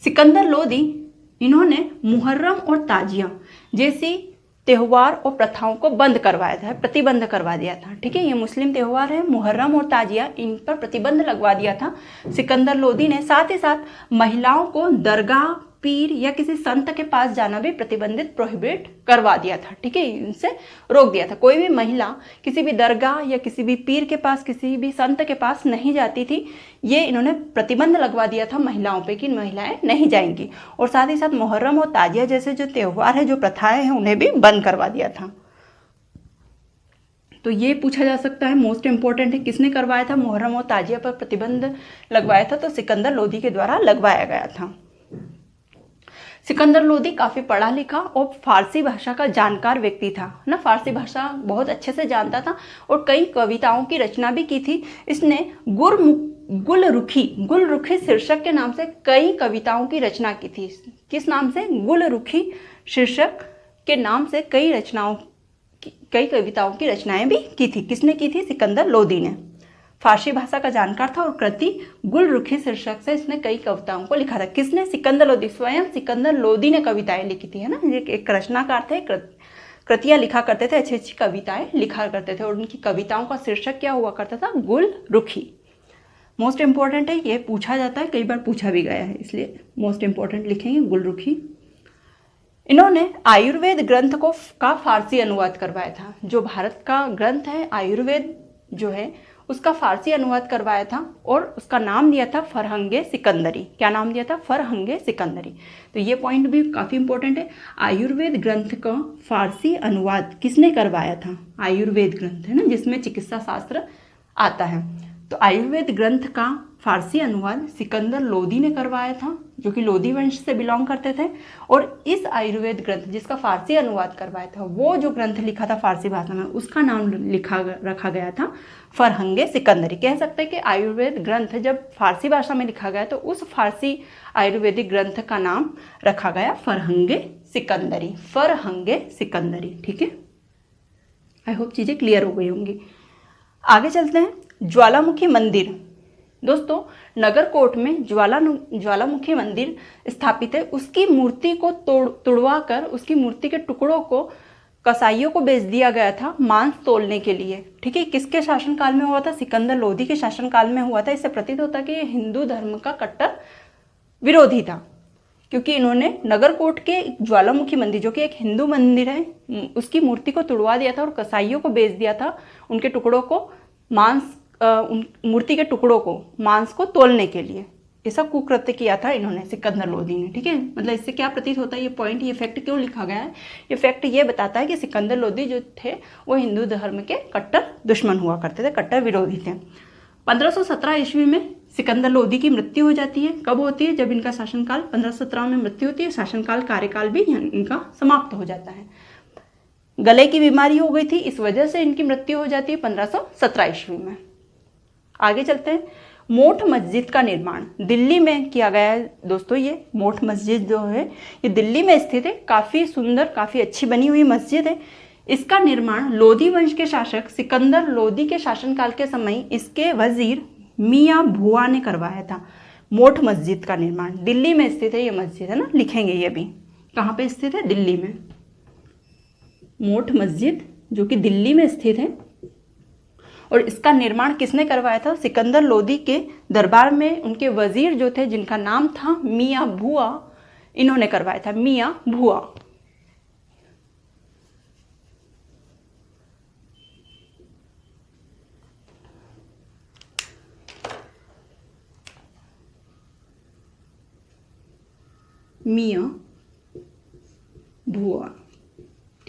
सिकंदर लोदी, इन्होंने मुहर्रम और ताजिया जैसी त्यौहार और प्रथाओं को बंद करवाया था, प्रतिबंध करवा दिया था। ठीक है, ये मुस्लिम त्यौहार है, मुहर्रम और ताजिया, इन पर प्रतिबंध लगवा दिया था सिकंदर लोदी ने। साथ ही साथ महिलाओं को दरगाह, पीर या किसी संत के पास जाना भी प्रतिबंधित, प्रोहिबिट करवा दिया था। ठीक है, इनसे रोक दिया था। कोई भी महिला किसी भी दरगाह या किसी भी पीर के पास, किसी भी संत के पास नहीं जाती थी। ये इन्होंने प्रतिबंध लगवा दिया था महिलाओं पे कि महिलाएं नहीं जाएंगी। और साथ ही साथ मुहर्रम और ताजिया जैसे जो त्यौहार है, जो प्रथाएं हैं, उन्हें भी बंद करवा दिया था। तो ये पूछा जा सकता है, मोस्ट इंपॉर्टेंट है, किसने करवाया था? मुहर्रम और ताजिया पर प्रतिबंध लगवाया था तो सिकंदर लोदी के द्वारा लगवाया गया था। सिकंदर लोदी काफ़ी पढ़ा लिखा और फारसी भाषा का जानकार व्यक्ति था ना, फारसी भाषा बहुत अच्छे से जानता था और कई कविताओं की रचना भी की थी। इसने गुलरुखी शीर्षक के नाम से कई कविताओं की रचना की थी। किस नाम से? गुलरुखी शीर्षक के नाम से कई कविताओं की रचनाएं भी की थी। किसने की थी? सिकंदर लोदी ने। फारसी भाषा का जानकार था और कृति गुलरुखी शीर्षक से इसने कई कविताओं को लिखा था। किसने? सिकंदर लोदी। स्वयं सिकंदर लोदी ने कविताएं लिखी थी, है ना। एक रचनाकार थे, कृतियां लिखा करते थे, अच्छी अच्छी कविताएं लिखा करते थे और उनकी कविताओं का शीर्षक क्या हुआ करता था? गुलरुखी। मोस्ट इंपॉर्टेंट है, ये पूछा जाता है, कई बार पूछा भी गया है, इसलिए मोस्ट इंपॉर्टेंट लिखेंगे गुलरुखी। इन्होंने आयुर्वेद ग्रंथ का फारसी अनुवाद करवाया था। जो भारत का ग्रंथ है आयुर्वेद जो है उसका फारसी अनुवाद करवाया था और उसका नाम दिया था फरहंगे सिकंदरी। क्या नाम दिया था? फरहंगे सिकंदरी। तो ये पॉइंट भी काफ़ी इंपॉर्टेंट है। आयुर्वेद ग्रंथ का फारसी अनुवाद किसने करवाया था? आयुर्वेद ग्रंथ है ना, जिसमें चिकित्सा शास्त्र आता है। तो आयुर्वेद ग्रंथ का फारसी अनुवाद सिकंदर लोदी ने करवाया था, जो कि लोदी वंश से बिलोंग करते थे। और इस आयुर्वेद ग्रंथ जिसका फारसी अनुवाद करवाया था, वो जो ग्रंथ लिखा था फारसी भाषा में, उसका नाम रखा गया था फरहंगे सिकंदरी। कह सकते हैं कि आयुर्वेद ग्रंथ जब फारसी भाषा में लिखा गया तो उस फारसी आयुर्वेदिक ग्रंथ का नाम रखा गया फरहंगे सिकंदरी। फरहंगे सिकंदरी। ठीक है, आई होप चीज़ें क्लियर हो गई होंगी। आगे चलते हैं। ज्वालामुखी मंदिर। दोस्तों, नगरकोट में ज्वालामुखी मंदिर स्थापित है। उसकी मूर्ति को तुड़वा कर उसकी मूर्ति के टुकड़ों को कसाईयों को बेच दिया गया था मांस तोलने के लिए। ठीक है, किसके शासनकाल में हुआ था? सिकंदर लोदी के शासनकाल में हुआ था। इससे प्रतीत होता है कि ये हिंदू धर्म का कट्टर विरोधी था, क्योंकि इन्होंने नगरकोट के ज्वालामुखी मंदिर, जो कि एक हिंदू मंदिर है, उसकी मूर्ति को तुड़वा दिया था और कसाईयों को बेच दिया था उनके टुकड़ों को मूर्ति के टुकड़ों को मांस को तोलने के लिए। ऐसा कुकृत्य किया था इन्होंने, सिकंदर लोदी ने। ठीक है, मतलब इससे क्या प्रतीत होता है, ये पॉइंट, ये फैक्ट क्यों लिखा गया है? ये फैक्ट ये बताता है कि सिकंदर लोदी जो थे वो हिंदू धर्म के कट्टर दुश्मन हुआ करते थे, कट्टर विरोधी थे। 1517 ईस्वी में सिकंदर लोदी की मृत्यु हो जाती है। कब होती है? जब इनका शासनकाल 1517 में मृत्यु होती है। शासनकाल, कार्यकाल भी इनका समाप्त हो जाता है। गले की बीमारी हो गई थी, इस वजह से इनकी मृत्यु हो जाती है 1517 ईस्वी में। आगे चलते हैं। मोठ मस्जिद का निर्माण दिल्ली में किया गया है। दोस्तों, ये मोठ मस्जिद जो है ये दिल्ली में स्थित है। काफ़ी सुंदर, काफ़ी अच्छी बनी हुई मस्जिद है। इसका निर्माण लोदी वंश के शासक सिकंदर लोदी के शासनकाल के समय इसके वजीर मियाँ भुआ ने करवाया था। मोठ मस्जिद का निर्माण दिल्ली में स्थित है, ये मस्जिद है ना, लिखेंगे ये भी। कहाँ पे स्थित है? दिल्ली में। मोठ मस्जिद जो कि दिल्ली में स्थित है और इसका निर्माण किसने करवाया था? सिकंदर लोदी के दरबार में उनके वजीर जो थे, जिनका नाम था मियाँ भुआ, इन्होंने करवाया था। मियाँ भुआ। मियाँ भुआ।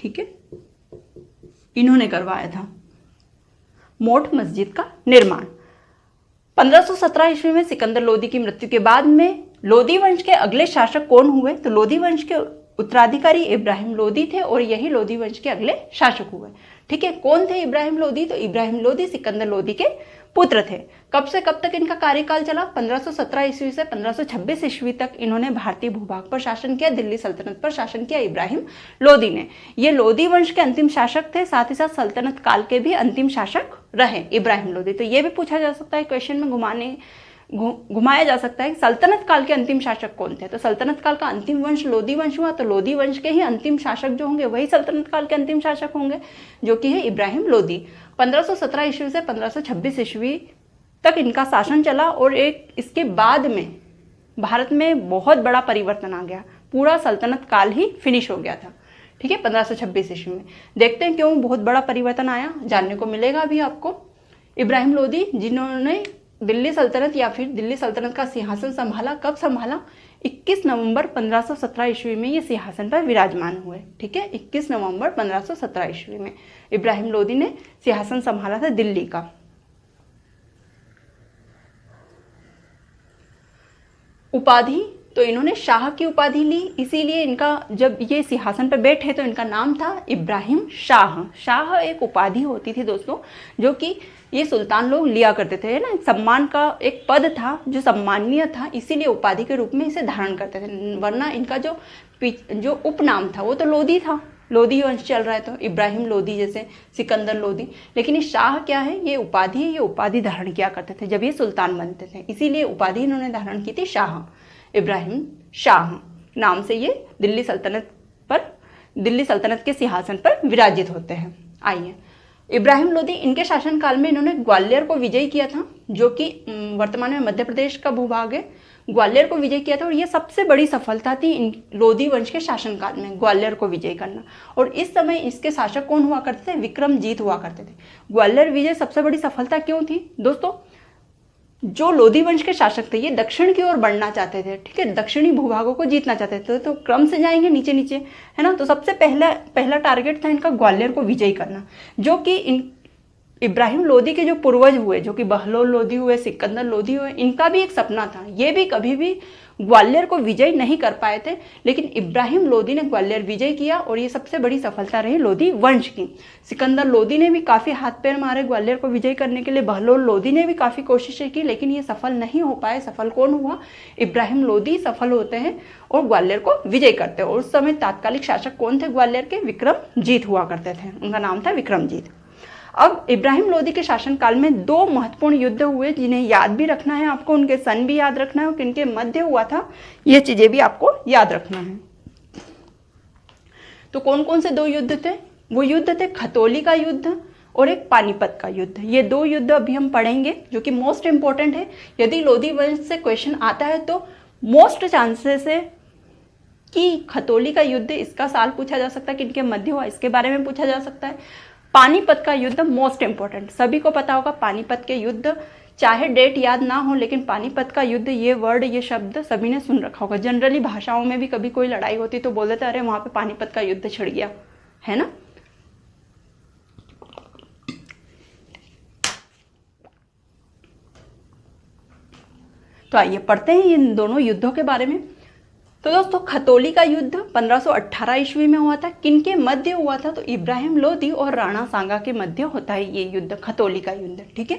ठीक है, इन्होंने करवाया था मोठ मस्जिद का निर्माण। 1517 ईस्वी में सिकंदर लोदी की मृत्यु के बाद में लोदी वंश के अगले शासक कौन हुए? तो लोदी वंश के उत्तराधिकारी इब्राहिम लोदी थे और यही लोदी वंश के अगले शासक हुए। ठीक है, कौन थे इब्राहिम लोदी? तो इब्राहिम लोदी सिकंदर लोदी के पुत्र थे। कब से कब तक इनका कार्यकाल चला? 1517 ईस्वी से 1526 ईस्वी तक इन्होंने भारतीय भूभाग पर शासन किया, दिल्ली सल्तनत पर शासन किया इब्राहिम लोदी ने। ये लोदी वंश के अंतिम शासक थे, साथ ही साथ सल्तनत काल के भी अंतिम शासक रहे इब्राहिम लोदी। तो ये भी पूछा जा सकता है, क्वेश्चन में घुमाया जा सकता है कि सल्तनत काल के अंतिम शासक कौन थे? तो सल्तनत काल का अंतिम वंश लोदी वंश हुआ, तो लोदी वंश के ही अंतिम शासक जो होंगे वही सल्तनत काल के अंतिम शासक होंगे, जो कि है इब्राहिम लोदी। 1517 ईस्वी से 1526 ईस्वी तक इनका शासन चला और इसके बाद में भारत में बहुत बड़ा परिवर्तन आ गया, पूरा सल्तनत काल ही फिनिश हो गया था। ठीक है, 1526 ईस्वी में। देखते हैं क्यों बहुत बड़ा परिवर्तन आया, जानने को मिलेगा भी आपको। इब्राहिम लोदी जिन्होंने दिल्ली सल्तनत या फिर दिल्ली सल्तनत का सिंहासन संभाला, कब संभाला? 21 नवंबर 1517 ईस्वी में ये सिंहासन पर विराजमान हुए। ठीक है, 21 नवंबर 1517 ईस्वी में इब्राहिम लोदी ने सिंहासन संभाला था दिल्ली का। उपाधि, तो इन्होंने शाह की उपाधि ली, इसीलिए इनका जब ये सिंहासन पर बैठे तो इनका नाम था इब्राहिम शाह। शाह एक उपाधि होती थी दोस्तों, जो कि ये सुल्तान लोग लिया करते थे, है ना, सम्मान का एक पद था जो सम्माननीय था, इसीलिए उपाधि के रूप में इसे धारण करते थे। वरना इनका जो उपनाम था वो तो लोदी था, लोदी वंश चल रहा है तो इब्राहिम लोदी जैसे सिकंदर लोदी। लेकिन ये शाह क्या है? ये उपाधि है, ये उपाधि धारण किया करते थे जब ये सुल्तान बनते थे, इसीलिए उपाधि इन्होंने धारण की थी शाह। इब्राहिम शाह नाम से ये दिल्ली सल्तनत के सिंहासन पर विराजित होते हैं। आइए, इब्राहिम लोदी, इनके शासनकाल में इन्होंने ग्वालियर को विजय किया था, जो कि वर्तमान में मध्य प्रदेश का भूभाग है। ग्वालियर को विजय किया था और ये सबसे बड़ी सफलता थी इन लोदी वंश के शासनकाल में, ग्वालियर को विजय करना। और इस समय इसके शासक कौन हुआ करते थे? विक्रमजीत हुआ करते थे। ग्वालियर विजय सबसे बड़ी सफलता क्यों थी दोस्तों? जो लोदी वंश के शासक थे ये दक्षिण की ओर बढ़ना चाहते थे। ठीक है, दक्षिणी भूभागों को जीतना चाहते थे, तो क्रम से जाएंगे नीचे नीचे, है ना। तो सबसे पहला टारगेट था इनका ग्वालियर को विजय करना, जो कि इब्राहिम लोदी के जो पूर्वज हुए, जो कि बहलोल लोदी हुए, सिकंदर लोदी हुए, इनका भी एक सपना था। ये भी कभी भी ग्वालियर को विजय नहीं कर पाए थे, लेकिन इब्राहिम लोदी ने ग्वालियर विजय किया और ये सबसे बड़ी सफलता रही लोदी वंश की। सिकंदर लोदी ने भी काफ़ी हाथ पैर मारे ग्वालियर को विजय करने के लिए, बहलोल लोदी ने भी काफ़ी कोशिशें की, लेकिन ये सफल नहीं हो पाए। सफल कौन हुआ? इब्राहिम लोदी सफल होते हैं और ग्वालियर को विजय करते हैं। और उस समय तात्कालिक शासक कौन थे ग्वालियर के? विक्रमजीत हुआ करते थे, उनका नाम था विक्रमजीत। अब इब्राहिम लोदी के शासनकाल में दो महत्वपूर्ण युद्ध हुए, जिन्हें याद भी रखना है आपको, उनके सन भी याद रखना है और किनके मध्य हुआ था, ये चीजें भी आपको याद रखना है। तो कौन कौन से दो युद्ध थे? वो युद्ध थे खतौली का युद्ध और एक पानीपत का युद्ध। ये दो युद्ध अभी हम पढ़ेंगे, जो कि मोस्ट इंपॉर्टेंट है। यदि लोदी वंश से क्वेश्चन आता है तो मोस्ट चांसेस है कि खतौली का युद्ध, इसका साल पूछा जा सकता है, किनके मध्य हुआ इसके बारे में पूछा जा सकता है। पानीपत का युद्ध मोस्ट इंपॉर्टेंट, सभी को पता होगा पानीपत के युद्ध, चाहे डेट याद ना हो, लेकिन पानीपत का युद्ध, ये वर्ड, ये शब्द सभी ने सुन रखा होगा। जनरली भाषाओं में भी कभी कोई लड़ाई होती तो बोल देते अरे वहां पे पानीपत का युद्ध छिड़ गया, है ना। तो आइए पढ़ते हैं इन दोनों युद्धों के बारे में। तो दोस्तों, खतौली का युद्ध 1518 ईस्वी में हुआ था। किनके मध्य हुआ था? तो इब्राहिम लोदी और राणा सांगा के मध्य होता है ये युद्ध, खतौली का युद्ध। ठीक है,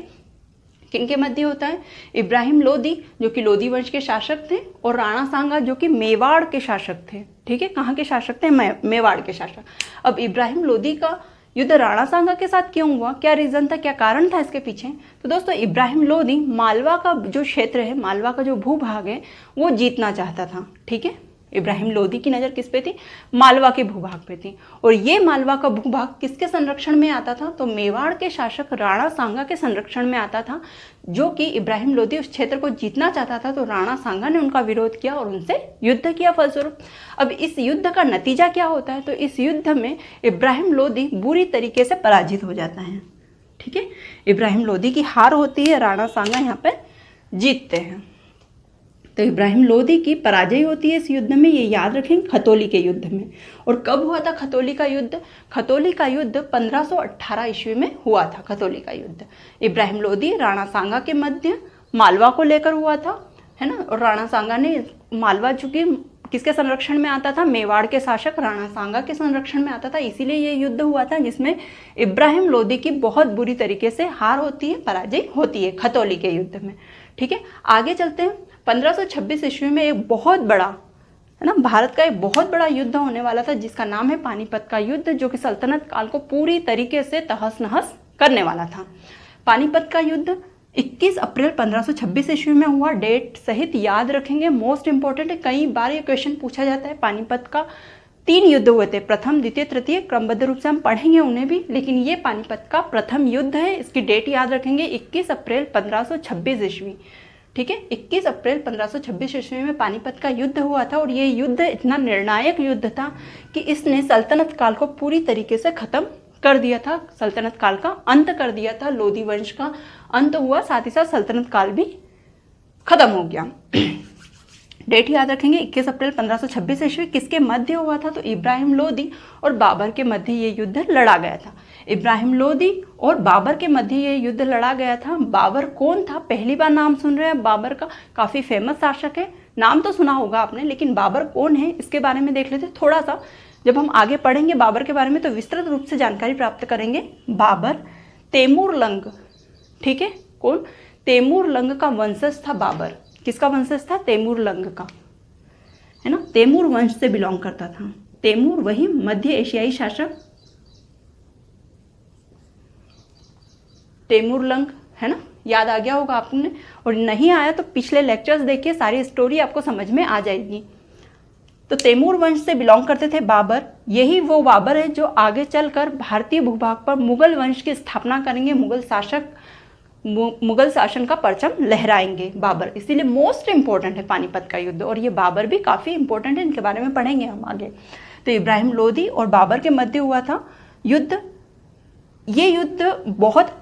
किनके मध्य होता है? इब्राहिम लोदी, जो कि लोदी वंश के शासक थे, और राणा सांगा, जो कि मेवाड़ के शासक थे। ठीक है, कहाँ के शासक थे? मेवाड़ के शासक। अब इब्राहिम लोदी का युद्ध राणा सांगा के साथ क्यों हुआ? क्या रीजन था, क्या कारण था इसके पीछे? तो दोस्तों, इब्राहिम लोदी मालवा का जो क्षेत्र है, मालवा का जो भूभाग है, वो जीतना चाहता था। ठीक है, इब्राहिम लोदी की नज़र किस पे थी? मालवा के भूभाग पे थी। और ये मालवा का भूभाग किसके संरक्षण में आता था? तो मेवाड़ के शासक राणा सांगा के संरक्षण में आता था, जो कि इब्राहिम लोदी उस क्षेत्र को जीतना चाहता था। तो राणा सांगा ने उनका विरोध किया और उनसे युद्ध किया फलस्वरूप। अब इस युद्ध का नतीजा क्या होता है? तो इस युद्ध में इब्राहिम लोदी बुरी तरीके से पराजित हो जाता है। ठीक है, इब्राहिम लोदी की हार होती है, राणा सांगा यहाँ पर जीतते हैं। तो इब्राहिम लोदी की पराजय होती है इस युद्ध में, ये याद रखें, खतौली के युद्ध में। और कब हुआ था खतौली का युद्ध? खतौली का युद्ध 1518 ईस्वी में हुआ था। खतौली का युद्ध इब्राहिम लोदी राणा सांगा के मध्य मालवा को लेकर हुआ था, है ना। और राणा सांगा ने मालवा, चूंकि किसके संरक्षण में आता था? मेवाड़ के शासक राणा सांगा के संरक्षण में आता था, इसीलिए ये युद्ध हुआ था जिसमें इब्राहिम लोदी की बहुत बुरी तरीके से हार होती है, पराजय होती है खतौली के युद्ध में। ठीक है, आगे चलते हैं। 1526 ईस्वी में एक बहुत बड़ा, है ना, भारत का एक बहुत बड़ा युद्ध होने वाला था जिसका नाम है पानीपत का युद्ध, जो कि सल्तनत काल को पूरी तरीके से तहस नहस करने वाला था। पानीपत का युद्ध 21 अप्रैल 1526 ईस्वी में हुआ। डेट सहित याद रखेंगे, मोस्ट इंपॉर्टेंट है, कई बार ये क्वेश्चन पूछा जाता है। पानीपत का 3 युद्ध हुए थे, प्रथम द्वितीय तृतीय, क्रमबद्ध रूप से हम पढ़ेंगे उन्हें भी, लेकिन ये पानीपत का प्रथम युद्ध है। इसकी डेट याद रखेंगे 21 अप्रैल 1526 ईस्वी। ठीक है, 21 अप्रैल 1526 ईस्वी में पानीपत का युद्ध हुआ था और ये युद्ध इतना निर्णायक युद्ध था कि इसने सल्तनत काल को पूरी तरीके से खत्म कर दिया था, सल्तनत काल का अंत कर दिया था, लोदी वंश का अंत हुआ, साथ ही साथ सल्तनत काल भी खत्म हो गया। डेट याद रखेंगे 21 अप्रैल 1526 ईस्वी। किसके मध्य हुआ था? तो इब्राहिम लोदी और बाबर के मध्य ये युद्ध लड़ा गया था। इब्राहिम लोदी और बाबर के मध्य ये युद्ध लड़ा गया था। बाबर कौन था? पहली बार नाम सुन रहे हैं बाबर का, काफ़ी फेमस शासक है, नाम तो सुना होगा आपने, लेकिन बाबर कौन है इसके बारे में देख लेते थोड़ा सा। जब हम आगे पढ़ेंगे बाबर के बारे में तो विस्तृत रूप से जानकारी प्राप्त करेंगे। बाबर तैमूरलंग, ठीक है, कौन? तैमूरलंग का वंशज था बाबर। किसका वंशज था? तैमूरलंग का, है ना, तैमूर वंश से बिलोंग करता था। तैमूर वही मध्य एशियाई शासक तैमूरलंग, है ना, याद आ गया होगा आपने, और नहीं आया तो पिछले लेक्चर्स देखिए, सारी स्टोरी आपको समझ में आ जाएगी। तो तैमूर वंश से बिलोंग करते थे बाबर। यही वो बाबर है जो आगे चलकर भारतीय भूभाग पर मुगल वंश की स्थापना करेंगे, मुगल शासन का परचम लहराएंगे बाबर। इसीलिए मोस्ट इंपॉर्टेंट है पानीपत का युद्ध, और ये बाबर भी काफ़ी इंपॉर्टेंट है, इनके बारे में पढ़ेंगे हम आगे। तो इब्राहिम लोदी और बाबर के मध्य हुआ था युद्ध। ये युद्ध बहुत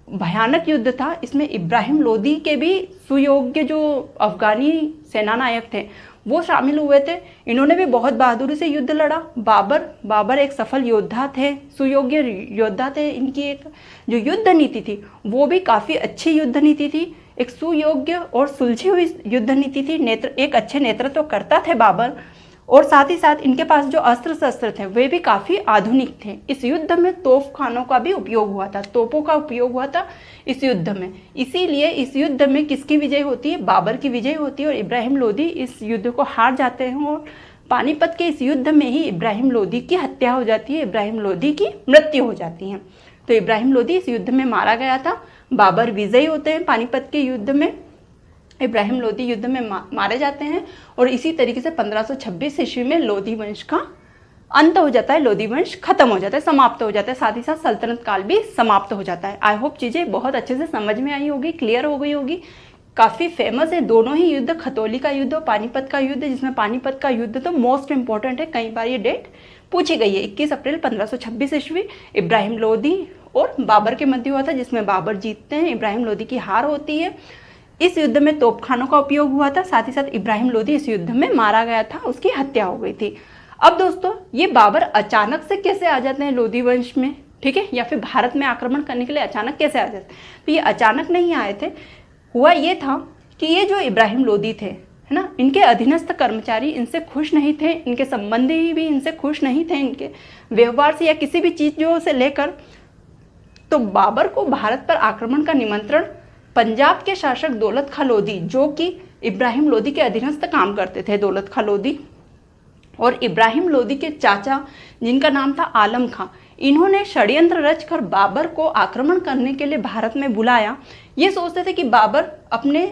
भयानक युद्ध था। इसमें इब्राहिम लोदी के भी सुयोग्य जो अफगानी सेनानायक थे वो शामिल हुए थे। इन्होंने भी बहुत बहादुरी से युद्ध लड़ा। बाबर एक सफल योद्धा थे, सुयोग्य योद्धा थे। इनकी एक जो युद्ध नीति थी वो भी काफ़ी अच्छी युद्ध नीति थी, एक सुयोग्य और सुलझी हुई युद्ध नीति थी। एक अच्छे नेतृत्व करता थे बाबर, और साथ ही साथ इनके पास जो अस्त्र शस्त्र थे वे भी काफ़ी आधुनिक थे। इस युद्ध में तोपखानों का भी उपयोग हुआ था, तोपों का उपयोग हुआ था इस युद्ध में। इसीलिए इस युद्ध में किसकी विजय होती है? बाबर की विजय होती है, और इब्राहिम लोदी इस युद्ध को हार जाते हैं। और पानीपत के इस युद्ध में ही इब्राहिम लोदी की हत्या हो जाती है, इब्राहिम लोदी की मृत्यु हो जाती है। तो इब्राहिम लोदी इस युद्ध में मारा गया था। बाबर विजयी होते हैं पानीपत के युद्ध में, इब्राहिम लोदी युद्ध में मारे जाते हैं, और इसी तरीके से 1526 ईस्वी में लोदी वंश का अंत हो जाता है, लोदी वंश खत्म हो जाता है, समाप्त हो जाता है, साथ ही साथ सल्तनत काल भी समाप्त हो जाता है। आई होप चीज़ें बहुत अच्छे से समझ में आई होगी, क्लियर हो गई होगी। काफ़ी फेमस है दोनों ही युद्ध, खतौली का युद्ध और पानीपत का युद्ध, जिसमें पानीपत का युद्ध तो मोस्ट इंपॉर्टेंट है, कई बार ये डेट पूछी गई है। 21 अप्रैल 1526 ईस्वी इब्राहिम लोदी और बाबर के मध्य हुआ था, जिसमें बाबर जीतते हैं, इब्राहिम लोदी की हार होती है। इस युद्ध में तोपखानों का उपयोग हुआ था, साथ ही साथ इब्राहिम लोदी इस युद्ध में मारा गया था, उसकी हत्या हो गई थी। अब दोस्तों ये बाबर अचानक से कैसे आ जाते हैं लोदी वंश में, ठीक है, या फिर भारत में आक्रमण करने के लिए अचानक कैसे आ जाते हैं? तो ये अचानक नहीं आए थे। हुआ ये था कि ये जो इब्राहिम लोदी थे, है ना, इनके अधीनस्थ कर्मचारी इनसे खुश नहीं थे, इनके संबंधी भी इनसे खुश नहीं थे, इनके व्यवहार से या किसी भी चीज़ों से लेकर। तो बाबर को भारत पर आक्रमण का निमंत्रण पंजाब के शासक दौलत खां लोदी, जो कि इब्राहिम लोदी के अधीनस्थ काम करते थे, दौलत खां लोदी, और इब्राहिम लोदी के चाचा जिनका नाम था आलम खां, इन्होंने षड्यंत्र रचकर बाबर को आक्रमण करने के लिए भारत में बुलाया। ये सोचते थे कि बाबर अपने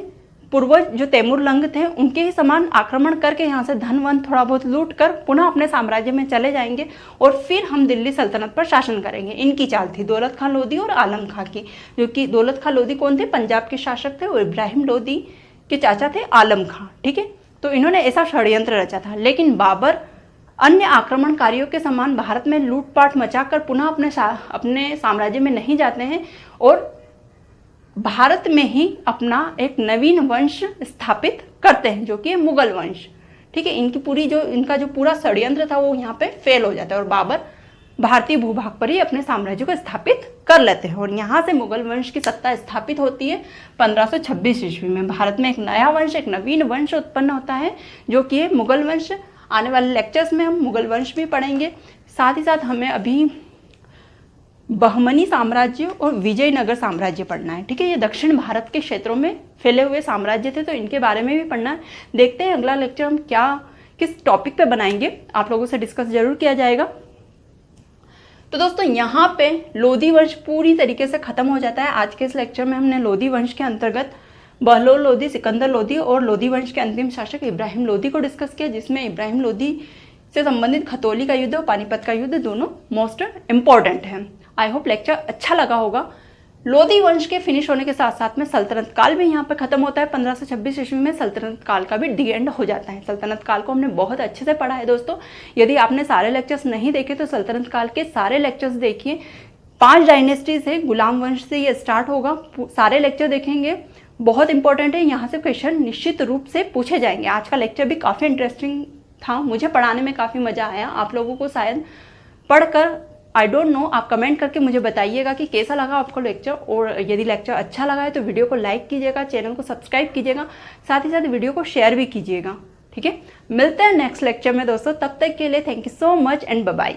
पूर्वज जो तैमूरलंग थे उनके ही समान आक्रमण करके यहाँ से धन वन थोड़ा बहुत लूट कर पुनः अपने साम्राज्य में चले जाएंगे और फिर हम दिल्ली सल्तनत पर शासन करेंगे। इनकी चाल थी दौलत खां लोदी और आलम खां की, जो कि दौलत खां लोदी कौन थे? पंजाब के शासक थे, और इब्राहिम लोदी के चाचा थे आलम खां, ठीक है। तो इन्होंने ऐसा षड्यंत्र रचा था, लेकिन बाबर अन्य आक्रमणकारियों के समान भारत में लूटपाट मचाकर पुनः अपने साम्राज्य में नहीं जाते हैं और भारत में ही अपना एक नवीन वंश स्थापित करते हैं, जो कि मुगल वंश। ठीक है, इनका जो पूरा षड्यंत्र था वो यहाँ पे फेल हो जाता है और बाबर भारतीय भूभाग पर ही अपने साम्राज्य को स्थापित कर लेते हैं और यहाँ से मुगल वंश की सत्ता स्थापित होती है 1526 ईस्वी में। भारत में एक नया वंश, एक नवीन वंश उत्पन्न होता है, जो कि है मुगल वंश। आने वाले लेक्चर्स में हम मुगल वंश भी पढ़ेंगे। साथ ही साथ हमें अभी बहमनी साम्राज्य और विजयनगर साम्राज्य पढ़ना है। ठीक है, ये दक्षिण भारत के क्षेत्रों में फैले हुए साम्राज्य थे, तो इनके बारे में भी पढ़ना है। देखते हैं अगला लेक्चर हम किस टॉपिक पे बनाएंगे, आप लोगों से डिस्कस जरूर किया जाएगा। तो दोस्तों यहाँ पे लोधी वंश पूरी तरीके से खत्म हो जाता है। आज के इस लेक्चर में हमने लोधी वंश के अंतर्गत बहलोल लोधी, सिकंदर लोधी और लोधी वंश के अंतिम शासक इब्राहिम लोधी को डिस्कस किया, जिसमें इब्राहिम लोधी से संबंधित खतौली का युद्ध और पानीपत का युद्ध दोनों मोस्ट इम्पॉर्टेंट हैं। आई होप लेक्चर अच्छा लगा होगा। लोधी वंश के फिनिश होने के साथ साथ में सल्तनत काल भी यहाँ पर खत्म होता है। 1526 ईस्वी में सल्तनत काल का भी डी एंड हो जाता है। सल्तनत काल को हमने बहुत अच्छे से पढ़ा है दोस्तों। यदि आपने सारे लेक्चर्स नहीं देखे तो सल्तनत काल के सारे लेक्चर्स देखिए। 5 डायनेस्टीज है, गुलाम वंश से ये स्टार्ट होगा। सारे लेक्चर देखेंगे, बहुत इंपॉर्टेंट है। यहाँ से क्वेश्चन निश्चित रूप से पूछे जाएंगे। आज का लेक्चर भी काफ़ी इंटरेस्टिंग था, मुझे पढ़ाने में काफ़ी मज़ा आया। आप लोगों को शायद पढ़कर आई डोंट नो, आप कमेंट करके मुझे बताइएगा कि कैसा लगा आपको लेक्चर। और यदि लेक्चर अच्छा लगा है तो वीडियो को लाइक कीजिएगा, चैनल को सब्सक्राइब कीजिएगा, साथ ही साथ वीडियो को शेयर भी कीजिएगा। ठीक है, मिलते हैं नेक्स्ट लेक्चर में दोस्तों। तब तक के लिए thank you so much and bye bye.